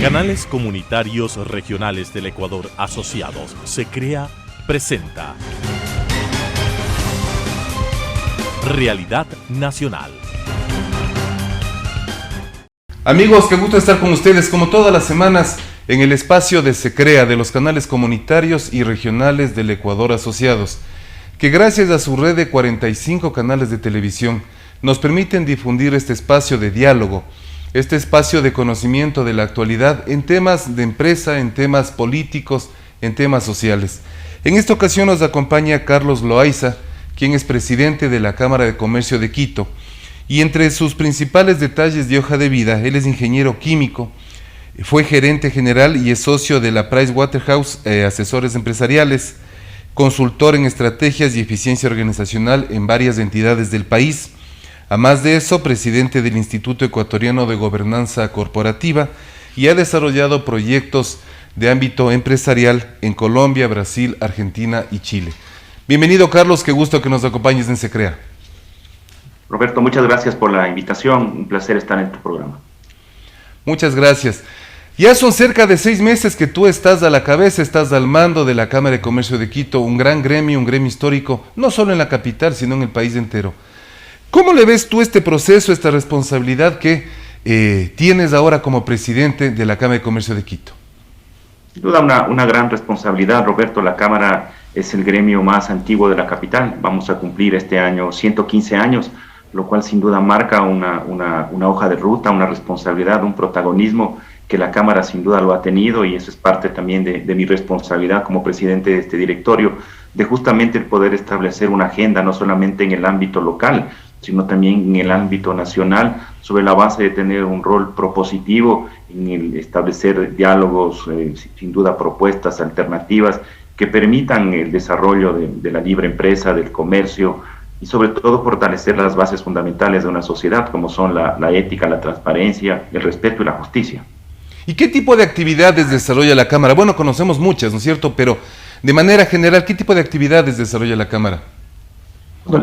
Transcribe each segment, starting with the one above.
Canales Comunitarios Regionales del Ecuador Asociados, SECREA, presenta Realidad Nacional. Amigos, qué gusto estar con ustedes como todas las semanas en el espacio de SECREA, de los canales comunitarios y regionales del Ecuador Asociados, que gracias a su red de 45 canales de televisión nos permiten difundir este espacio de diálogo, este espacio de conocimiento de la actualidad en temas de empresa, en temas políticos, en temas sociales. En esta ocasión nos acompaña Carlos Loaiza, quien es presidente de la Cámara de Comercio de Quito, y entre sus principales detalles de hoja de vida, él es ingeniero químico, fue gerente general y es socio de la Pricewaterhouse Asesores Empresariales, consultor en estrategias y eficiencia organizacional en varias entidades del país. Además de eso, presidente del Instituto Ecuatoriano de Gobernanza Corporativa y ha desarrollado proyectos de ámbito empresarial en Colombia, Brasil, Argentina y Chile. Bienvenido, Carlos, qué gusto que nos acompañes en SECREA. Roberto, muchas gracias por la invitación, un placer estar en tu programa. Muchas gracias. Ya son cerca de 6 meses que tú estás a la cabeza, estás al mando de la Cámara de Comercio de Quito, un gremio histórico, no solo en la capital, sino en el país entero. ¿Cómo le ves tú este proceso, esta responsabilidad que tienes ahora como presidente de la Cámara de Comercio de Quito? Sin duda una gran responsabilidad, Roberto. La Cámara es el gremio más antiguo de la capital. Vamos a cumplir este año 115 años, lo cual sin duda marca una hoja de ruta, una responsabilidad, un protagonismo que la Cámara sin duda lo ha tenido, y eso es parte también de mi responsabilidad como presidente de este directorio, de justamente el poder establecer una agenda no solamente en el ámbito local, sino también en el ámbito nacional, sobre la base de tener un rol propositivo en el establecer diálogos, sin duda propuestas alternativas que permitan el desarrollo de la libre empresa, del comercio, y sobre todo fortalecer las bases fundamentales de una sociedad, como son la ética, la transparencia, el respeto y la justicia. ¿Y qué tipo de actividades desarrolla la Cámara? Bueno, conocemos muchas, ¿no es cierto? Pero de manera general, ¿qué tipo de actividades desarrolla la Cámara?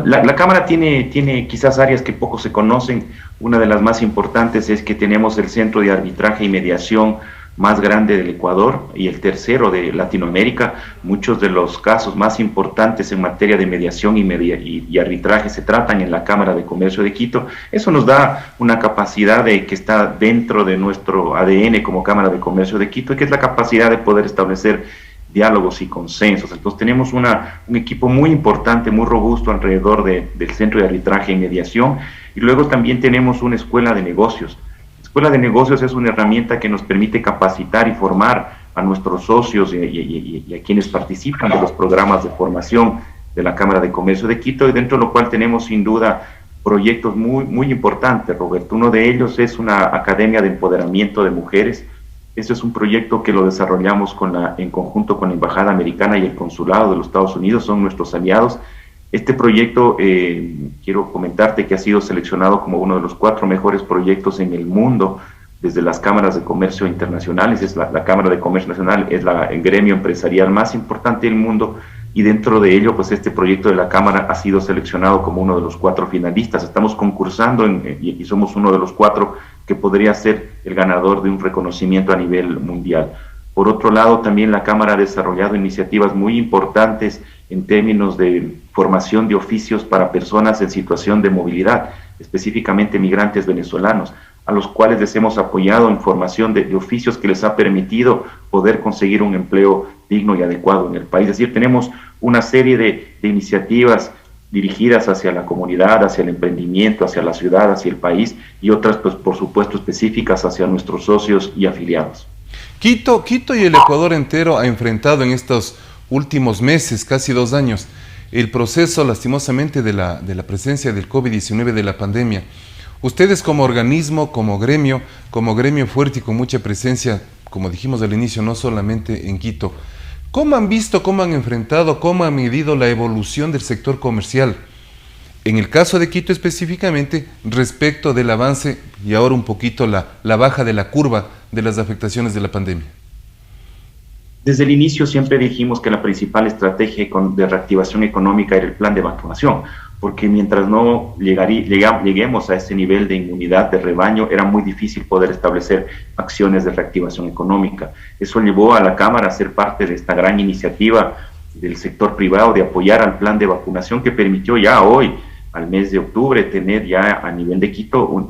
La Cámara tiene quizás áreas que poco se conocen. Una de las más importantes es que tenemos el centro de arbitraje y mediación más grande del Ecuador y el tercero de Latinoamérica. Muchos de los casos más importantes en materia de mediación y arbitraje se tratan en la Cámara de Comercio de Quito. Eso nos da una capacidad que está dentro de nuestro ADN como Cámara de Comercio de Quito, que es la capacidad de poder establecer diálogos y consensos. Entonces tenemos un equipo muy importante, muy robusto alrededor del Centro de Arbitraje y Mediación, y luego también tenemos una escuela de negocios. La escuela de negocios es una herramienta que nos permite capacitar y formar a nuestros socios y a quienes participan de los programas de formación de la Cámara de Comercio de Quito, y dentro de lo cual tenemos sin duda proyectos muy importantes, Roberto. Uno de ellos es una academia de empoderamiento de mujeres. Este es un proyecto que lo desarrollamos en conjunto con la Embajada Americana y el Consulado de los Estados Unidos, son nuestros aliados. Este proyecto, quiero comentarte que ha sido seleccionado como uno de los 4 mejores proyectos en el mundo desde las cámaras de comercio internacionales. La Cámara de Comercio Nacional es el gremio empresarial más importante del mundo, y dentro de ello, pues este proyecto de la Cámara ha sido seleccionado como uno de los 4 finalistas. Estamos concursando y somos uno de los 4 que podría ser el ganador de un reconocimiento a nivel mundial. Por otro lado, también la Cámara ha desarrollado iniciativas muy importantes en términos de formación de oficios para personas en situación de movilidad, específicamente migrantes venezolanos, a los cuales les hemos apoyado en formación de oficios que les ha permitido poder conseguir un empleo digno y adecuado en el país. Es decir, tenemos una serie de iniciativas dirigidas hacia la comunidad, hacia el emprendimiento, hacia la ciudad, hacia el país, y otras, pues, por supuesto, específicas hacia nuestros socios y afiliados. Quito y el Ecuador entero ha enfrentado en estos últimos meses, casi 2 años, el proceso, lastimosamente, de la presencia del COVID-19, de la pandemia. Ustedes como organismo, como gremio fuerte y con mucha presencia, como dijimos al inicio, no solamente en Quito, ¿cómo han visto, cómo han enfrentado, cómo han medido la evolución del sector comercial? En el caso de Quito específicamente, respecto del avance y ahora un poquito la baja de la curva de las afectaciones de la pandemia. Desde el inicio siempre dijimos que la principal estrategia de reactivación económica era el plan de vacunación. porque mientras no lleguemos a ese nivel de inmunidad de rebaño, era muy difícil poder establecer acciones de reactivación económica. Eso llevó a la Cámara a ser parte de esta gran iniciativa del sector privado de apoyar al plan de vacunación que permitió ya hoy, al mes de octubre, tener ya a nivel de Quito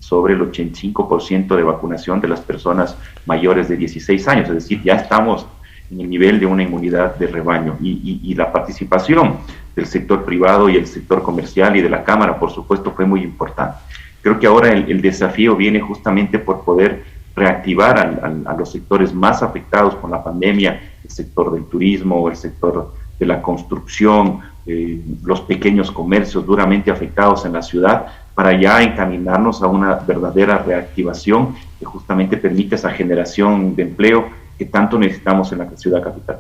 sobre el 85% de vacunación de las personas mayores de 16 años, es decir, ya estamos en el nivel de una inmunidad de rebaño y la participación del sector privado y el sector comercial y de la Cámara, por supuesto, fue muy importante. Creo que ahora el desafío viene justamente por poder reactivar a los sectores más afectados con la pandemia, el sector del turismo, el sector de la construcción, los pequeños comercios duramente afectados en la ciudad, para ya encaminarnos a una verdadera reactivación que justamente permite esa generación de empleo que tanto necesitamos en la ciudad capital.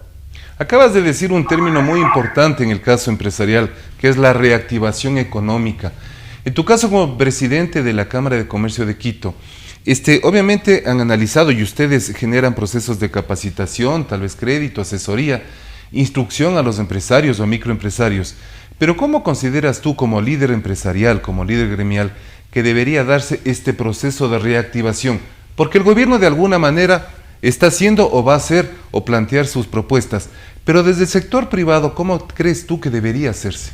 Acabas de decir un término muy importante en el caso empresarial, que es la reactivación económica. En tu caso como presidente de la Cámara de Comercio de Quito, obviamente han analizado y ustedes generan procesos de capacitación, tal vez crédito, asesoría, instrucción a los empresarios o microempresarios. Pero ¿cómo consideras tú como líder empresarial, como líder gremial, que debería darse este proceso de reactivación? Porque el gobierno de alguna manera está haciendo o va a hacer o plantear sus propuestas, pero desde el sector privado, ¿cómo crees tú que debería hacerse?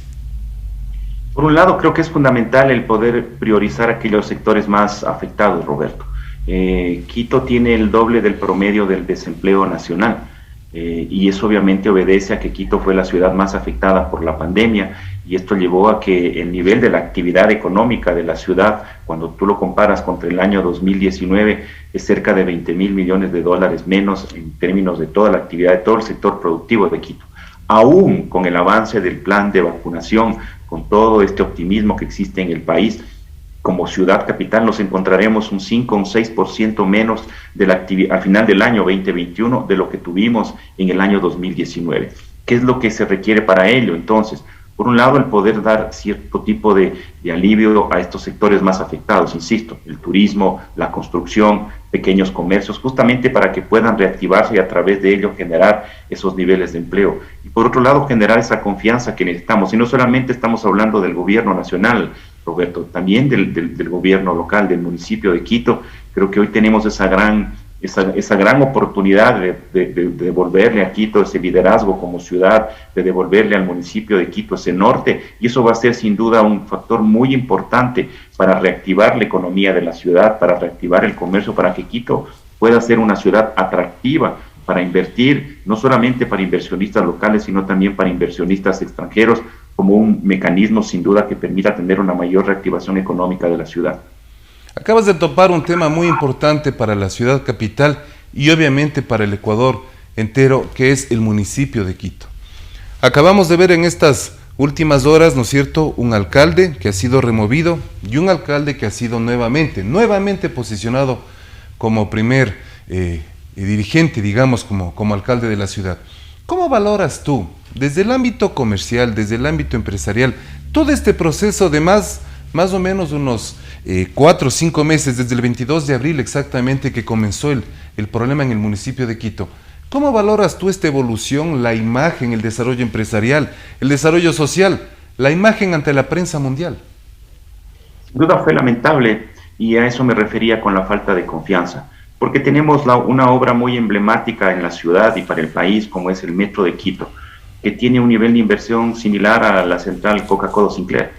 Por un lado, creo que es fundamental el poder priorizar aquellos sectores más afectados, Roberto. Quito tiene el doble del promedio del desempleo nacional. Y eso obviamente obedece a que Quito fue la ciudad más afectada por la pandemia, y esto llevó a que el nivel de la actividad económica de la ciudad, cuando tú lo comparas contra el año 2019, es cerca de 20.000 millones de dólares menos en términos de toda la actividad, de todo el sector productivo de Quito. Aún con el avance del plan de vacunación, con todo este optimismo que existe en el país, como ciudad capital nos encontraremos un 5 o un 6% menos de la actividad al final del año 2021 de lo que tuvimos en el año 2019. ¿Qué es lo que se requiere para ello? Entonces, por un lado, el poder dar cierto tipo de alivio a estos sectores más afectados, insisto, el turismo, la construcción, pequeños comercios, justamente para que puedan reactivarse y a través de ello generar esos niveles de empleo. Y por otro lado, generar esa confianza que necesitamos. Y no solamente estamos hablando del gobierno nacional, Roberto, también del gobierno local, del municipio de Quito. Creo que hoy tenemos esa gran oportunidad de devolverle a Quito ese liderazgo como ciudad, de devolverle al municipio de Quito ese norte, y eso va a ser sin duda un factor muy importante para reactivar la economía de la ciudad, para reactivar el comercio, para que Quito pueda ser una ciudad atractiva para invertir, no solamente para inversionistas locales, sino también para inversionistas extranjeros, como un mecanismo sin duda que permita tener una mayor reactivación económica de la ciudad. Acabas de topar un tema muy importante para la ciudad capital y obviamente para el Ecuador entero, que es el municipio de Quito. Acabamos de ver en estas últimas horas, ¿no es cierto?, un alcalde que ha sido removido y un alcalde que ha sido nuevamente posicionado como primer dirigente, digamos, como alcalde de la ciudad. ¿Cómo valoras tú, desde el ámbito comercial, desde el ámbito empresarial, todo este proceso de más o menos unos 4 o 5 meses, desde el 22 de abril exactamente que comenzó el problema en el municipio de Quito? ¿Cómo valoras tú esta evolución, la imagen, el desarrollo empresarial, el desarrollo social, la imagen ante la prensa mundial? Sin duda fue lamentable, y a eso me refería con la falta de confianza, porque tenemos una obra muy emblemática en la ciudad y para el país, como es el Metro de Quito, que tiene un nivel de inversión similar a la central Coca-Cola Sinclair,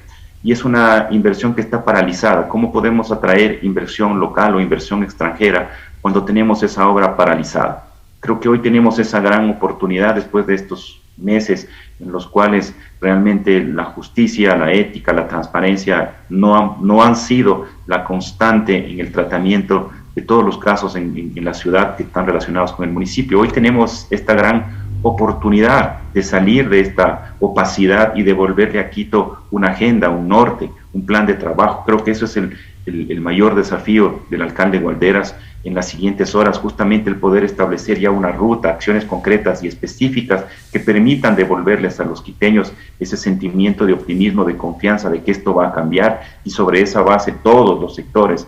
y es una inversión que está paralizada. ¿Cómo podemos atraer inversión local o inversión extranjera cuando tenemos esa obra paralizada? Creo que hoy tenemos esa gran oportunidad después de estos meses en los cuales realmente la justicia, la ética, la transparencia no han sido la constante en el tratamiento de todos los casos en la ciudad que están relacionados con el municipio. Hoy tenemos esta gran oportunidad de salir de esta opacidad y devolverle a Quito una agenda, un norte, un plan de trabajo. Creo que eso es el mayor desafío del alcalde Gualderas en las siguientes horas, justamente el poder establecer ya una ruta, acciones concretas y específicas que permitan devolverles a los quiteños ese sentimiento de optimismo, de confianza de que esto va a cambiar, y sobre esa base todos los sectores,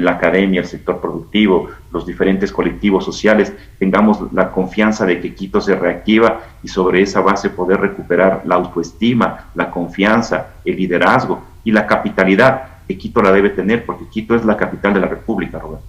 la academia, el sector productivo, los diferentes colectivos sociales, tengamos la confianza de que Quito se reactiva y sobre esa base poder recuperar la autoestima, la confianza, el liderazgo y la capitalidad que Quito la debe tener, porque Quito es la capital de la República, Roberto.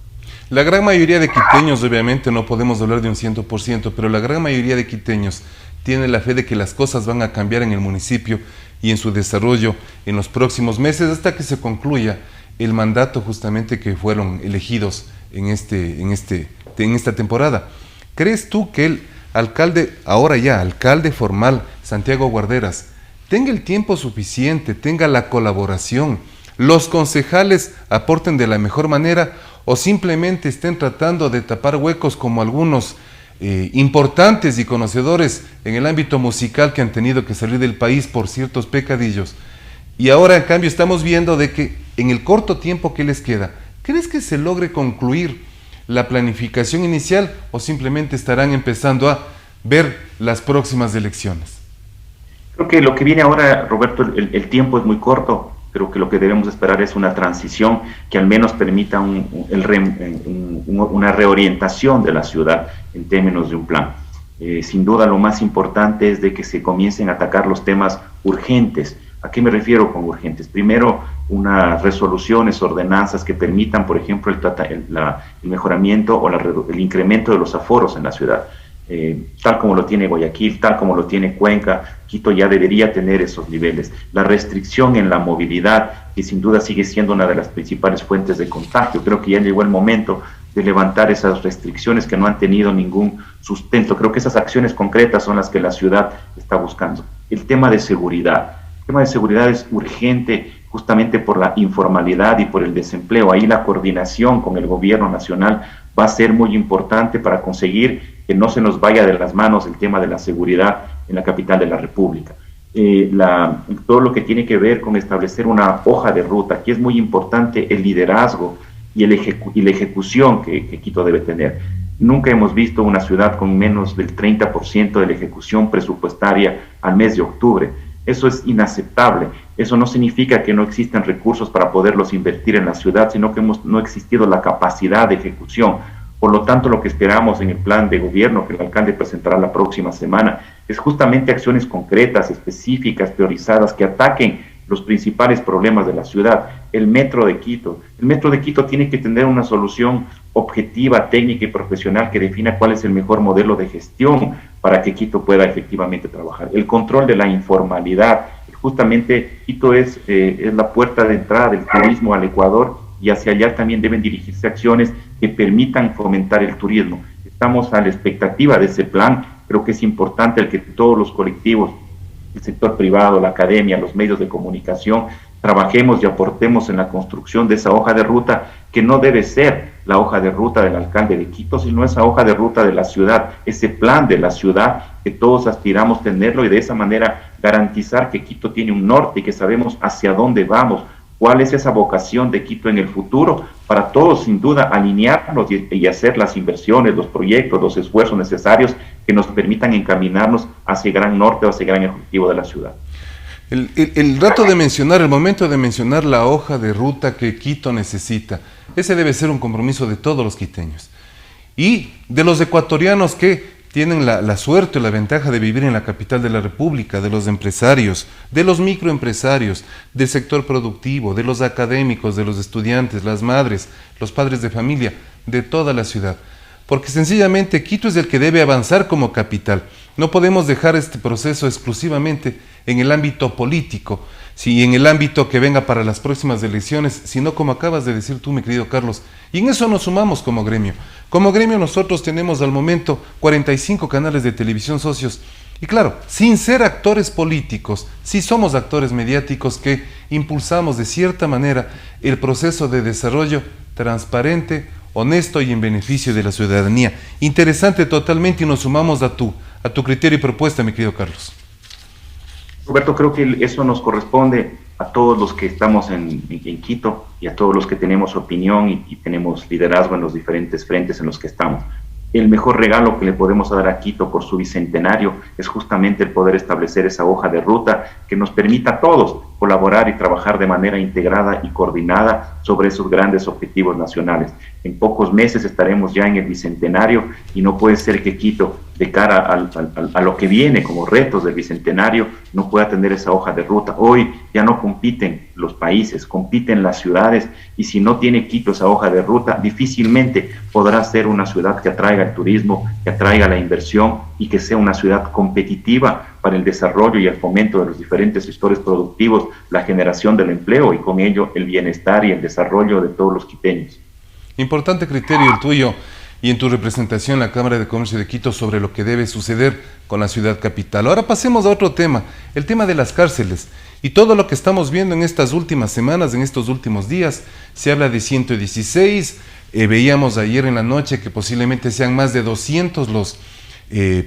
La gran mayoría de quiteños, obviamente no podemos hablar de un 100%, pero la gran mayoría de quiteños tiene la fe de que las cosas van a cambiar en el municipio y en su desarrollo en los próximos meses hasta que se concluya el mandato justamente que fueron elegidos en esta temporada. ¿Crees tú que el alcalde, ahora ya alcalde formal, Santiago Guarderas, tenga el tiempo suficiente, tenga la colaboración, los concejales aporten de la mejor manera o simplemente estén tratando de tapar huecos como algunos importantes y conocedores en el ámbito musical que han tenido que salir del país por ciertos pecadillos? Y ahora en cambio estamos viendo de que en el corto tiempo que les queda, ¿crees que se logre concluir la planificación inicial o simplemente estarán empezando a ver las próximas elecciones? Creo que lo que viene ahora, Roberto, el tiempo es muy corto. Creo que lo que debemos esperar es una transición que al menos permita una reorientación de la ciudad en términos de un plan. Sin duda lo más importante es de que se comiencen a atacar los temas urgentes. ¿A qué me refiero con urgentes? Primero, unas resoluciones, ordenanzas que permitan, por ejemplo, el mejoramiento o el incremento de los aforos en la ciudad. Tal como lo tiene Guayaquil, tal como lo tiene Cuenca, Quito ya debería tener esos niveles. La restricción en la movilidad, que sin duda sigue siendo una de las principales fuentes de contagio. Creo que ya llegó el momento de levantar esas restricciones que no han tenido ningún sustento. Creo que esas acciones concretas son las que la ciudad está buscando. El tema de seguridad. El tema de seguridad es urgente justamente por la informalidad y por el desempleo. Ahí la coordinación con el gobierno nacional va a ser muy importante para conseguir que no se nos vaya de las manos el tema de la seguridad en la capital de la República. Todo lo que tiene que ver con establecer una hoja de ruta. Aquí es muy importante el liderazgo y la ejecución que Quito debe tener. Nunca hemos visto una ciudad con menos del 30% de la ejecución presupuestaria al mes de octubre. Eso es inaceptable. Eso no significa que no existan recursos para poderlos invertir en la ciudad, sino que no ha existido la capacidad de ejecución. Por lo tanto, lo que esperamos en el plan de gobierno que el alcalde presentará la próxima semana es justamente acciones concretas, específicas, priorizadas, que ataquen los principales problemas de la ciudad. El Metro de Quito. El Metro de Quito tiene que tener una solución objetiva, técnica y profesional que defina cuál es el mejor modelo de gestión para que Quito pueda efectivamente trabajar. El control de la informalidad. Justamente Quito es la puerta de entrada del turismo al Ecuador y hacia allá también deben dirigirse acciones que permitan fomentar el turismo. Estamos a la expectativa de ese plan. Creo que es importante el que todos los colectivos, el sector privado, la academia, los medios de comunicación, trabajemos y aportemos en la construcción de esa hoja de ruta, que no debe ser la hoja de ruta del alcalde de Quito, sino esa hoja de ruta de la ciudad, ese plan de la ciudad que todos aspiramos tenerlo y de esa manera garantizar que Quito tiene un norte y que sabemos hacia dónde vamos, cuál es esa vocación de Quito en el futuro, para todos sin duda alinearnos y hacer las inversiones, los proyectos, los esfuerzos necesarios que nos permitan encaminarnos hacia el gran norte o hacia el gran objetivo de la ciudad. El momento de mencionar la hoja de ruta que Quito necesita, ese debe ser un compromiso de todos los quiteños y de los ecuatorianos que tienen la suerte o la ventaja de vivir en la capital de la República, de los empresarios, de los microempresarios, del sector productivo, de los académicos, de los estudiantes, las madres, los padres de familia, de toda la ciudad. Porque sencillamente Quito es el que debe avanzar como capital. No podemos dejar este proceso exclusivamente en el ámbito político, si en el ámbito que venga para las próximas elecciones, sino como acabas de decir tú, mi querido Carlos, y en eso nos sumamos como gremio. Como gremio nosotros tenemos al momento 45 canales de televisión socios, y claro, sin ser actores políticos, sí somos actores mediáticos que impulsamos de cierta manera el proceso de desarrollo transparente, honesto y en beneficio de la ciudadanía. Interesante totalmente y nos sumamos a tu criterio y propuesta, mi querido Carlos. Roberto, creo que eso nos corresponde a todos los que estamos en Quito y a todos los que tenemos opinión y tenemos liderazgo en los diferentes frentes en los que estamos. El mejor regalo que le podemos dar a Quito por su bicentenario es justamente el poder establecer esa hoja de ruta que nos permita a todos colaborar y trabajar de manera integrada y coordinada sobre esos grandes objetivos nacionales. En pocos meses estaremos ya en el Bicentenario y no puede ser que Quito, de cara a lo que viene como retos del Bicentenario, no pueda tener esa hoja de ruta. Hoy ya no compiten los países, compiten las ciudades, y si no tiene Quito esa hoja de ruta, difícilmente podrá ser una ciudad que atraiga el turismo, que atraiga la inversión y que sea una ciudad competitiva para el desarrollo y el fomento de los diferentes sectores productivos, la generación del empleo y con ello el bienestar y el desarrollo de todos los quiteños. Importante criterio el tuyo y en tu representación en la Cámara de Comercio de Quito sobre lo que debe suceder con la ciudad capital. Ahora pasemos a otro tema, el tema de las cárceles y todo lo que estamos viendo en estas últimas semanas, en estos últimos días. Se habla de 116, veíamos ayer en la noche que posiblemente sean más de 200 los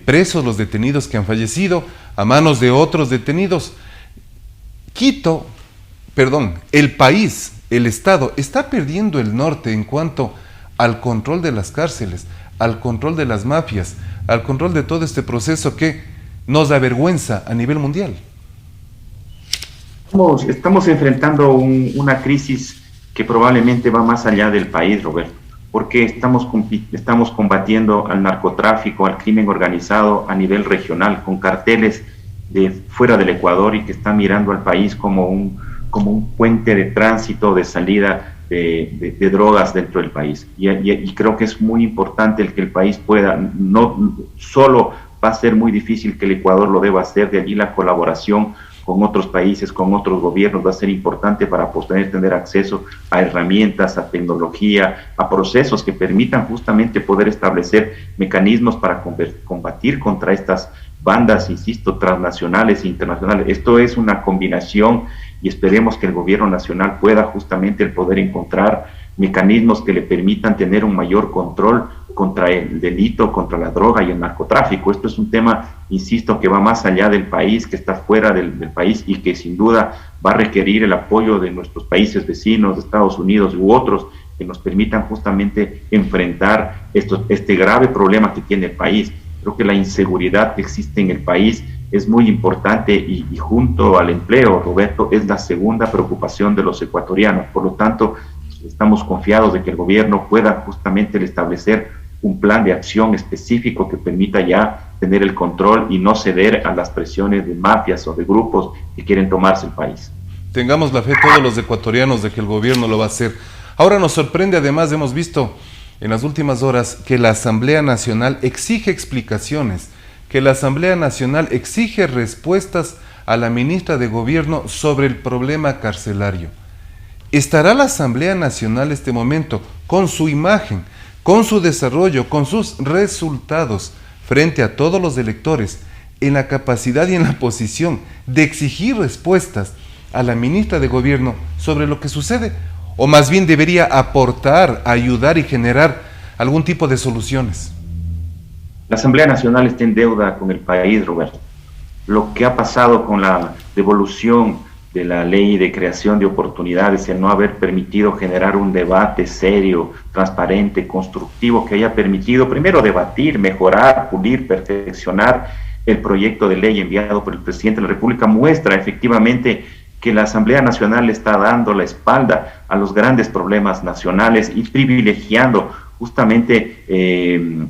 presos, los detenidos que han fallecido a manos de otros detenidos. El país, el Estado, está perdiendo el norte en cuanto al control de las cárceles, al control de las mafias, al control de todo este proceso que nos avergüenza a nivel mundial. Estamos enfrentando una crisis que probablemente va más allá del país, Roberto, porque estamos combatiendo al narcotráfico, al crimen organizado a nivel regional, con carteles de fuera del Ecuador y que están mirando al país como un puente de tránsito, de salida de drogas dentro del país. Y creo que es muy importante el que el país pueda, no solo va a ser muy difícil que el Ecuador lo deba hacer, de allí la colaboración con otros países, con otros gobiernos, va a ser importante para poder tener acceso a herramientas, a tecnología, a procesos que permitan justamente poder establecer mecanismos para combatir contra estas bandas, insisto, transnacionales e internacionales. Esto es una combinación y esperemos que el gobierno nacional pueda justamente el poder encontrar mecanismos que le permitan tener un mayor control contra el delito, contra la droga y el narcotráfico. Esto es un tema, insisto, que va más allá del país, que está fuera del país y que sin duda va a requerir el apoyo de nuestros países vecinos, de Estados Unidos u otros, que nos permitan justamente enfrentar este grave problema que tiene el país. Creo que la inseguridad que existe en el país es muy importante y junto al empleo, Roberto, es la segunda preocupación de los ecuatorianos. Por lo tanto, estamos confiados de que el gobierno pueda justamente establecer un plan de acción específico que permita ya tener el control y no ceder a las presiones de mafias o de grupos que quieren tomarse el país. Tengamos la fe todos los ecuatorianos de que el gobierno lo va a hacer. Ahora nos sorprende, además, hemos visto en las últimas horas que la Asamblea Nacional exige explicaciones, que la Asamblea Nacional exige respuestas a la ministra de Gobierno sobre el problema carcelario. ¿Estará la Asamblea Nacional este momento con su imagen, con su desarrollo, con sus resultados frente a todos los electores, en la capacidad y en la posición de exigir respuestas a la ministra de Gobierno sobre lo que sucede? ¿O más bien debería aportar, ayudar y generar algún tipo de soluciones? La Asamblea Nacional está en deuda con el país, Roberto. Lo que ha pasado con la devolución de la ley de creación de oportunidades, el no haber permitido generar un debate serio, transparente, constructivo, que haya permitido primero debatir, mejorar, pulir, perfeccionar el proyecto de ley enviado por el presidente de la República, muestra efectivamente que la Asamblea Nacional le está dando la espalda a los grandes problemas nacionales y privilegiando justamente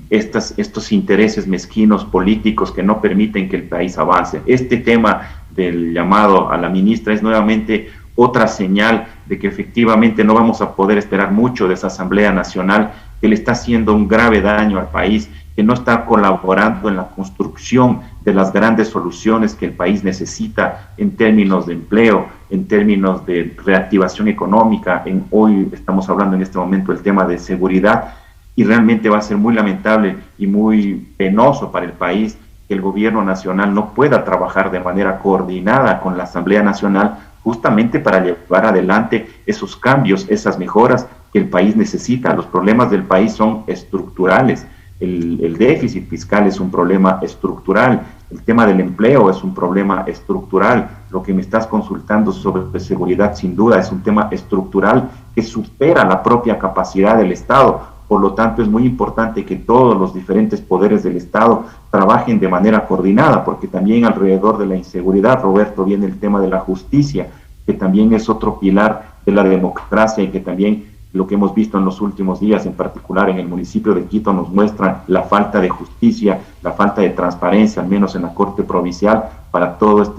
estos intereses mezquinos políticos que no permiten que el país avance. Este tema del llamado a la ministra es nuevamente otra señal de que efectivamente no vamos a poder esperar mucho de esa Asamblea Nacional, que le está haciendo un grave daño al país, que no está colaborando en la construcción de las grandes soluciones que el país necesita en términos de empleo, en términos de reactivación económica. Hoy estamos hablando en este momento del tema de seguridad y realmente va a ser muy lamentable y muy penoso para el país que el gobierno nacional no pueda trabajar de manera coordinada con la Asamblea Nacional justamente para llevar adelante esos cambios, esas mejoras que el país necesita. Los problemas del país son estructurales. El déficit fiscal es un problema estructural, el tema del empleo es un problema estructural, lo que me estás consultando sobre seguridad sin duda es un tema estructural que supera la propia capacidad del Estado. Por lo tanto, es muy importante que todos los diferentes poderes del Estado trabajen de manera coordinada, porque también alrededor de la inseguridad, Roberto, viene el tema de la justicia, que también es otro pilar de la democracia y que también lo que hemos visto en los últimos días, en particular en el municipio de Quito, nos muestra la falta de justicia, la falta de transparencia, al menos en la Corte Provincial, para toda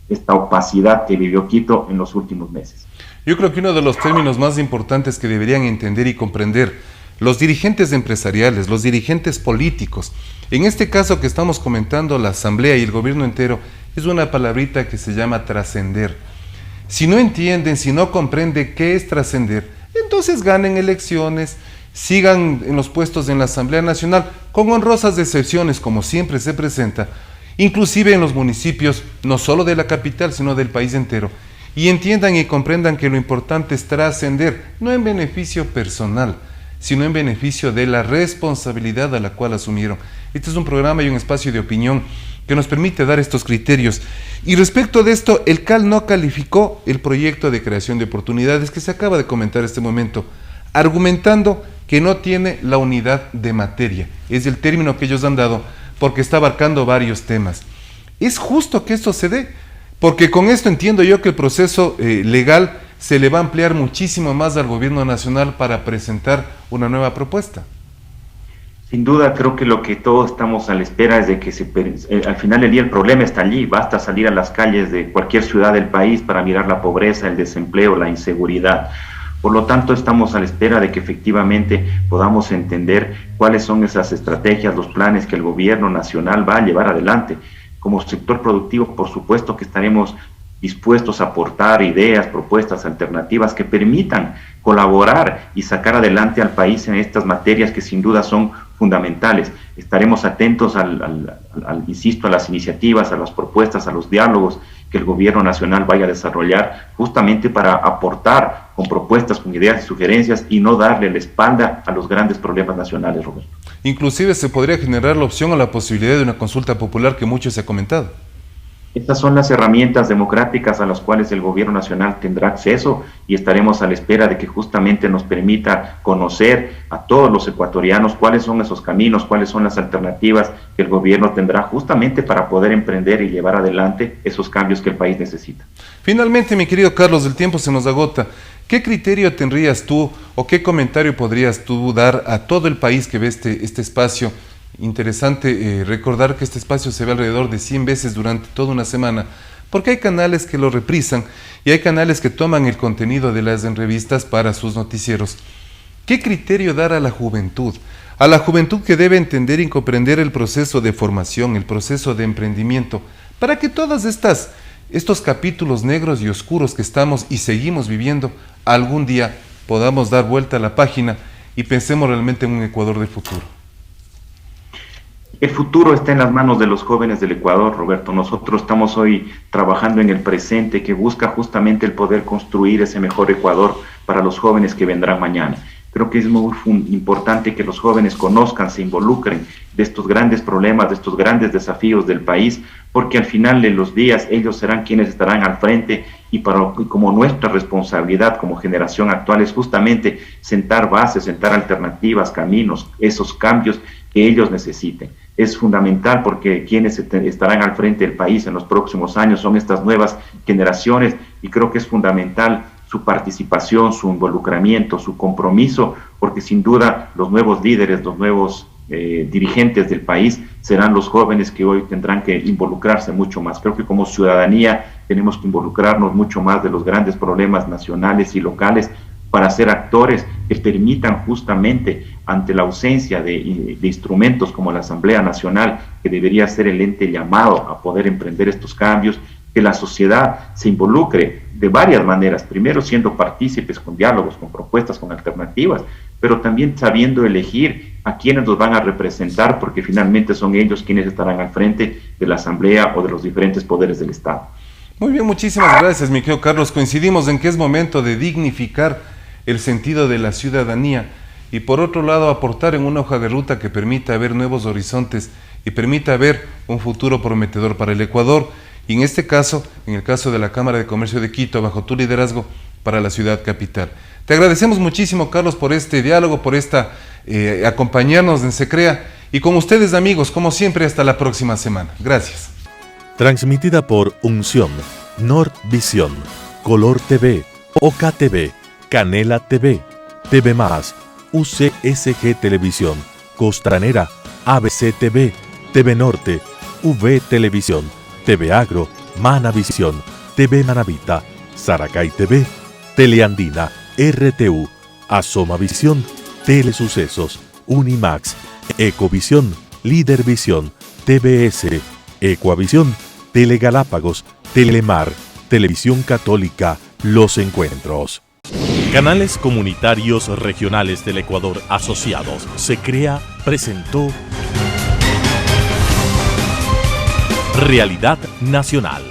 esta opacidad que vivió Quito en los últimos meses. Yo creo que uno de los términos más importantes que deberían entender y comprender los dirigentes empresariales, los dirigentes políticos, en este caso que estamos comentando, la Asamblea y el gobierno entero, es una palabrita que se llama trascender. Si no entienden, si no comprenden qué es trascender, entonces ganen elecciones, sigan en los puestos en la Asamblea Nacional, con honrosas excepciones, como siempre se presenta, inclusive en los municipios, no solo de la capital, sino del país entero, y entiendan y comprendan que lo importante es trascender, no en beneficio personal, sino en beneficio de la responsabilidad a la cual asumieron. Este es un programa y un espacio de opinión que nos permite dar estos criterios. Y respecto de esto, el CAL no calificó el proyecto de creación de oportunidades que se acaba de comentar en este momento, argumentando que no tiene la unidad de materia. Es el término que ellos han dado porque está abarcando varios temas. ¿Es justo que esto se dé? Porque con esto entiendo yo que el proceso legal se le va a ampliar muchísimo más al gobierno nacional para presentar una nueva propuesta. Sin duda, creo que lo que todos estamos a la espera es de que al final del día el problema está allí. Basta salir a las calles de cualquier ciudad del país para mirar la pobreza, el desempleo, la inseguridad. Por lo tanto, estamos a la espera de que efectivamente podamos entender cuáles son esas estrategias, los planes que el gobierno nacional va a llevar adelante. Como sector productivo, por supuesto que estaremos dispuestos a aportar ideas, propuestas, alternativas que permitan colaborar y sacar adelante al país en estas materias que sin duda son fundamentales. Estaremos atentos insisto, a las iniciativas, a las propuestas, a los diálogos que el gobierno nacional vaya a desarrollar justamente para aportar con propuestas, con ideas y sugerencias y no darle la espalda a los grandes problemas nacionales, Roberto. Inclusive se podría generar la opción o la posibilidad de una consulta popular que mucho se ha comentado. Estas son las herramientas democráticas a las cuales el gobierno nacional tendrá acceso y estaremos a la espera de que justamente nos permita conocer a todos los ecuatorianos cuáles son esos caminos, cuáles son las alternativas que el gobierno tendrá justamente para poder emprender y llevar adelante esos cambios que el país necesita. Finalmente, mi querido Carlos, el tiempo se nos agota. ¿Qué criterio tendrías tú o qué comentario podrías tú dar a todo el país que ve este espacio? Interesante recordar que este espacio se ve alrededor de 100 veces durante toda una semana, porque hay canales que lo reprisan y hay canales que toman el contenido de las entrevistas para sus noticieros. ¿Qué criterio dar a la juventud? A la juventud que debe entender y comprender el proceso de formación, el proceso de emprendimiento, para que todos estos capítulos negros y oscuros que estamos y seguimos viviendo, algún día podamos dar vuelta a la página y pensemos realmente en un Ecuador del futuro. El futuro está en las manos de los jóvenes del Ecuador, Roberto. Nosotros estamos hoy trabajando en el presente que busca justamente el poder construir ese mejor Ecuador para los jóvenes que vendrán mañana. Creo que es muy importante que los jóvenes conozcan, se involucren de estos grandes problemas, de estos grandes desafíos del país, porque al final de los días ellos serán quienes estarán al frente y como nuestra responsabilidad como generación actual es justamente sentar bases, sentar alternativas, caminos, esos cambios que ellos necesiten. Es fundamental porque quienes estarán al frente del país en los próximos años son estas nuevas generaciones y creo que es fundamental su participación, su involucramiento, su compromiso, porque sin duda los nuevos líderes, los nuevos dirigentes del país serán los jóvenes que hoy tendrán que involucrarse mucho más. Creo que como ciudadanía tenemos que involucrarnos mucho más de los grandes problemas nacionales y locales para ser actores que permitan justamente ante la ausencia de instrumentos como la Asamblea Nacional, que debería ser el ente llamado a poder emprender estos cambios, que la sociedad se involucre de varias maneras, primero siendo partícipes con diálogos, con propuestas, con alternativas, pero también sabiendo elegir a quienes los van a representar, porque finalmente son ellos quienes estarán al frente de la Asamblea o de los diferentes poderes del Estado. Muy bien, muchísimas gracias, mi querido Carlos. Coincidimos en que es momento de dignificar el sentido de la ciudadanía y por otro lado aportar en una hoja de ruta que permita ver nuevos horizontes y permita ver un futuro prometedor para el Ecuador y en este caso, en el caso de la Cámara de Comercio de Quito, bajo tu liderazgo, para la ciudad capital. Te agradecemos muchísimo, Carlos, por este diálogo, por acompañarnos en Se Crea y con ustedes, amigos, como siempre, hasta la próxima semana. Gracias. Transmitida por Unción, Nord Visión, Color TV, Oca TV, Canela TV, TV Más, UCSG Televisión, Costranera, ABC TV, TV Norte, V Televisión, TV Agro, Manavisión, TV Manavita, Saracay TV, Teleandina, RTU, Asomavisión, Telesucesos, Unimax, Ecovisión, Lidervisión, TVS, Ecuavisión, Telegalápagos, Telemar, Televisión Católica, Los Encuentros. Canales Comunitarios Regionales del Ecuador Asociados. Se crea, presentó Realidad Nacional.